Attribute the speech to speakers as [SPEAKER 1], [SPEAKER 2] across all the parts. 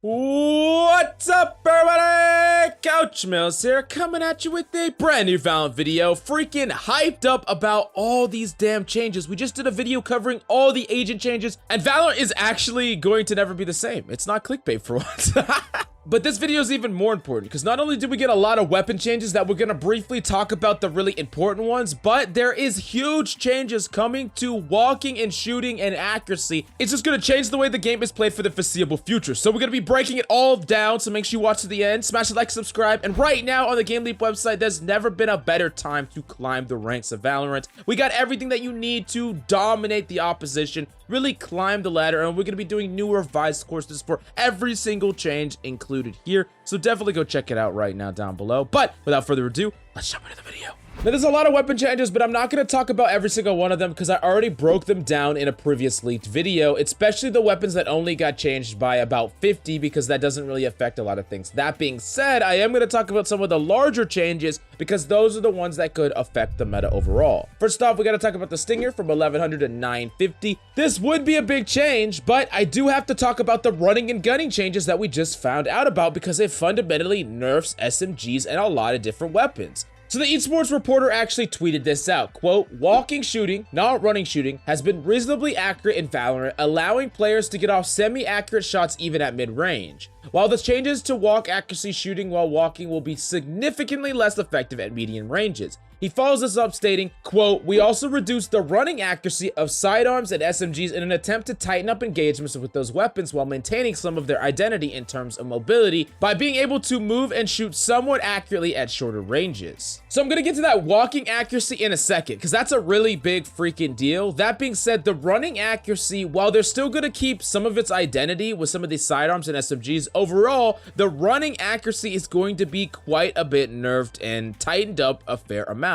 [SPEAKER 1] What's up, everybody? Couch Mills here, coming at you with a brand new Valorant video. Freaking hyped up about all these damn changes. We just did a video covering all the agent changes, and Valorant is actually going to never be the same. It's not clickbait for once. But this video is even more important because not only did we get a lot of weapon changes that we're going to briefly talk about the really important ones, but there is huge changes coming to walking and shooting and accuracy. It's just going to change the way the game is played for the foreseeable future. So we're going to be breaking it all down, so make sure you watch to the end, smash the like, subscribe, and right now on the GameLeap website, there's never been a better time to climb the ranks of Valorant. We got everything that you need to dominate the opposition, really climb the ladder, and we're going to be doing new revised courses for every single change included here, so definitely go check it out right now down below. But without further ado, let's jump into the video. Now, there's a lot of weapon changes, but I'm not going to talk about every single one of them because I already broke them down in a previous leaked video, especially the weapons that only got changed by about 50 because that doesn't really affect a lot of things. That being said, I am going to talk about some of the larger changes because those are the ones that could affect the meta overall. First off, we got to talk about the Stinger from 1100 to 950. This would be a big change, but I do have to talk about the running and gunning changes that we just found out about because it fundamentally nerfs SMGs and a lot of different weapons. So the esports reporter actually tweeted this out, quote, "Walking shooting, not running shooting, has been reasonably accurate in Valorant, allowing players to get off semi-accurate shots even at mid-range. While the changes to walk accuracy shooting while walking will be significantly less effective at medium ranges." He follows this up stating, quote, "We also reduced the running accuracy of sidearms and SMGs in an attempt to tighten up engagements with those weapons while maintaining some of their identity in terms of mobility by being able to move and shoot somewhat accurately at shorter ranges." So I'm going to get to that walking accuracy in a second because that's a really big freaking deal. That being said, the running accuracy, while they're still going to keep some of its identity with some of these sidearms and SMGs, overall, the running accuracy is going to be quite a bit nerfed and tightened up a fair amount.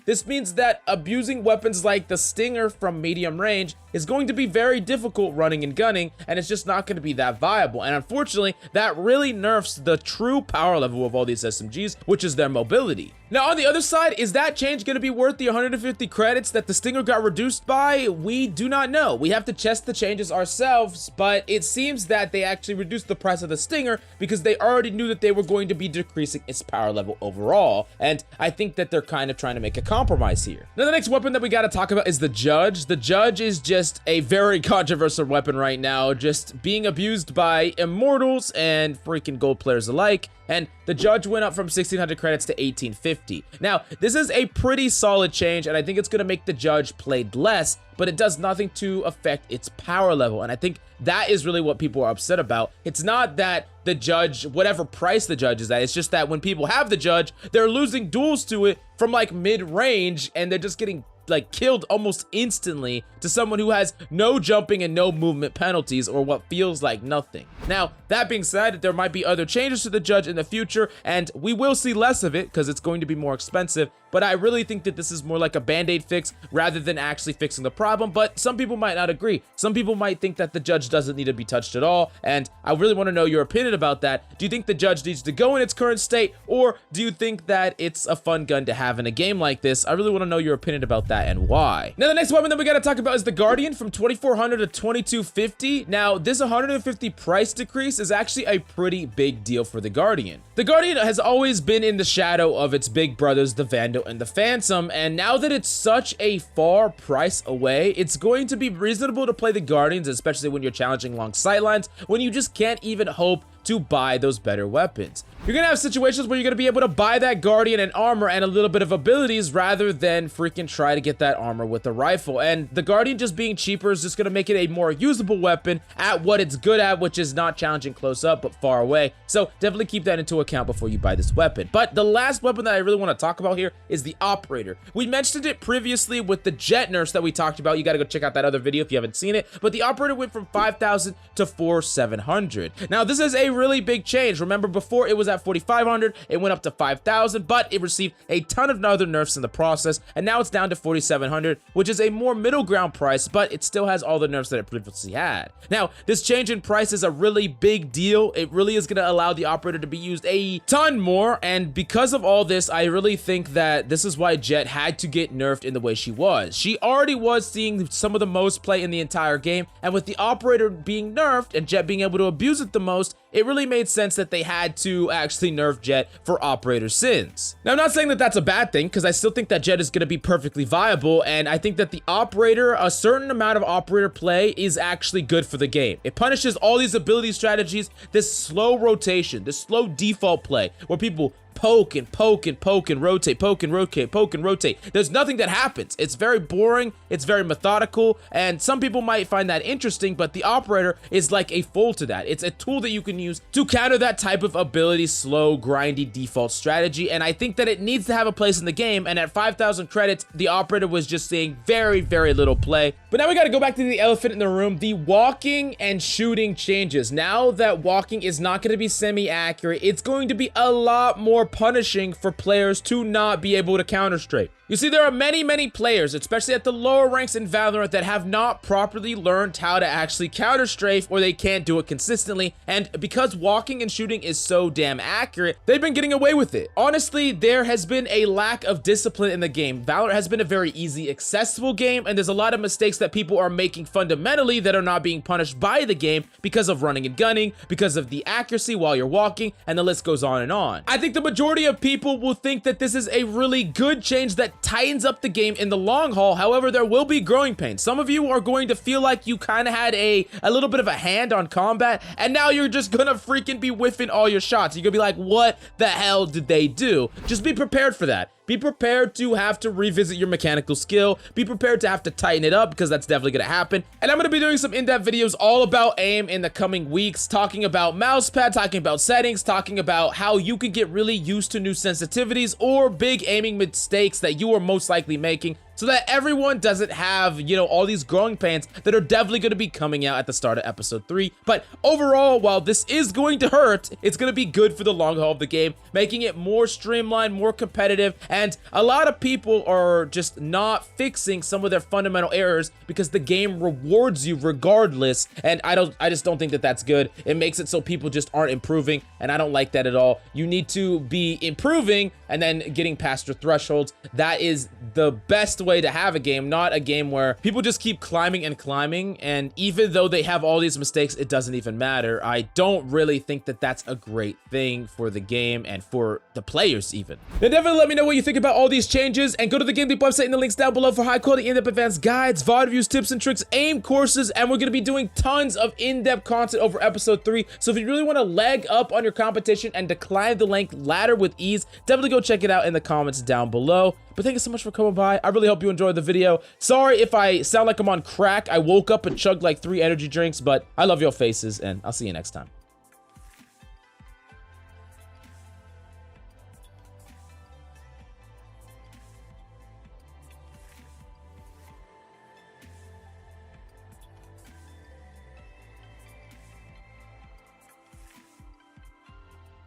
[SPEAKER 1] This means that abusing weapons like the Stinger from medium range is going to be very difficult running and gunning, and it's just not going to be that viable. And unfortunately, that really nerfs the true power level of all these SMGs, which is their mobility. Now, on the other side, is that change going to be worth the 150 credits that the Stinger got reduced by? We do not know. We have to test the changes ourselves, but it seems that they actually reduced the price of the Stinger because they already knew that they were going to be decreasing its power level overall, and I think that they're kind of trying to make a compromise here. Now, the next weapon that we got to talk about is the Judge. The Judge is just a very controversial weapon right now, just being abused by immortals and freaking gold players alike. And the Judge went up from 1600 credits to 1850. Now, this is a pretty solid change, and I think it's going to make the Judge played less, but it does nothing to affect its power level. And I think that is really what people are upset about. It's not that the Judge, whatever price the Judge is at, it's just that when people have the Judge, they're losing duels to it from like mid-range, and they're just getting like killed almost instantly to someone who has no jumping and no movement penalties, or what feels like nothing. Now, that being said, there might be other changes to the Judge in the future, and we will see less of it because it's going to be more expensive, but I really think that this is more like a band-aid fix rather than actually fixing the problem. But some people might not agree. Some people might think that the Judge doesn't need to be touched at all, and I really want to know your opinion about that. Do you think the Judge needs to go in its current state, or do you think that it's a fun gun to have in a game like this? I really want to know your opinion about that and why. Now, the next weapon that we got to talk about is the Guardian from 2400 to 2250. Now, this 150 price decrease is actually a pretty big deal for the Guardian. The Guardian has always been in the shadow of its big brothers, the Vandal and the Phantom, and now that it's such a far price away, it's going to be reasonable to play the Guardians, especially when you're challenging long sightlines, when you just can't even hope to buy those better weapons. You're gonna have situations where you're gonna be able to buy that Guardian and armor and a little bit of abilities rather than freaking try to get that armor with the rifle. And the Guardian just being cheaper is just gonna make it a more usable weapon at what it's good at, which is not challenging close up, but far away. So definitely keep that into account before you buy this weapon. But the last weapon that I really wanna talk about here is the Operator. We mentioned it previously with the Jet nerfs that we talked about. You gotta go check out that other video if you haven't seen it. But the Operator went from 5,000 to 4,700. Now, this is a really big change. Remember, before it was at 4,500, it went up to 5,000, but it received a ton of other nerfs in the process, and now it's down to 4,700, which is a more middle ground price, but it still has all the nerfs that it previously had. Now, this change in price is a really big deal. It really is going to allow the Operator to be used a ton more, and because of all this, I really think that this is why Jet had to get nerfed in the way she was. She already was seeing some of the most play in the entire game, and with the Operator being nerfed and Jet being able to abuse it the most, it really made sense that they had to actually nerf Jet for operator sins. Now, I'm not saying that that's a bad thing, because I still think that Jet is going to be perfectly viable, and I think that the operator, a certain amount of operator play is actually good for the game. It punishes all these ability strategies, this slow rotation, this slow default play, where people poke and poke and poke and rotate, poke and rotate, poke and rotate. There's nothing that happens. It's very boring, it's very methodical, and some people might find that interesting, but the operator is like a foil to that. It's a tool that you can use to counter that type of ability, slow, grindy default strategy, and I think that it needs to have a place in the game, and at 5,000 credits, the operator was just seeing very, very little play. But now we gotta go back to the elephant in the room, the walking and shooting changes. Now that walking is not gonna be semi-accurate, it's going to be a lot more punishing for players to not be able to counter-strafe. You see, there are many players, especially at the lower ranks in Valorant, that have not properly learned how to actually counter-strafe, or they can't do it consistently, and because walking and shooting is so damn accurate, they've been getting away with it. Honestly, there has been a lack of discipline in the game. Valorant has been a very easy, accessible game, and there's a lot of mistakes that people are making fundamentally that are not being punished by the game because of running and gunning, because of the accuracy while you're walking, and the list goes on and on. I think the majority of people will think that this is a really good change that tightens up the game in the long haul. However, there will be growing pains. Some of you are going to feel like you kind of had a little bit of a hand on combat, and now you're just gonna freaking be whiffing all your shots. You're gonna be like, what the hell did they do? Just be prepared for that. Be prepared to have to revisit your mechanical skill. Be prepared to have to tighten it up, because that's definitely going to happen. And I'm going to be doing some in-depth videos all about aim in the coming weeks, talking about mousepad, talking about settings, talking about how you can get really used to new sensitivities or big aiming mistakes that you are most likely making, so that everyone doesn't have, you know, all these growing pains that are definitely going to be coming out at the start of episode 3. But overall, while this is going to hurt, it's going to be good for the long haul of the game, making it more streamlined, more competitive, and a lot of people are just not fixing some of their fundamental errors because the game rewards you regardless, and I just don't think that that's good. It makes it so people just aren't improving, and I don't like that at all. You need to be improving and then getting past your thresholds. That is the best way to have a game, not a game where people just keep climbing and climbing, and even though they have all these mistakes, it doesn't even matter. I don't really think that that's a great thing for the game and for the players even. Then definitely let me know what you think about all these changes, and go to the GameLeap website in the links down below for high quality in-depth advanced guides, VOD reviews, tips and tricks, aim courses, and we're going to be doing tons of in-depth content over episode 3. So if you really want to leg up on your competition and to climb the rank ladder with ease, definitely go check it out in the comments down below. But thank you so much for coming by. I really hope you enjoyed the video. Sorry if I sound like I'm on crack. I woke up and chugged like 3 energy drinks, but I love your faces, and I'll see you next time.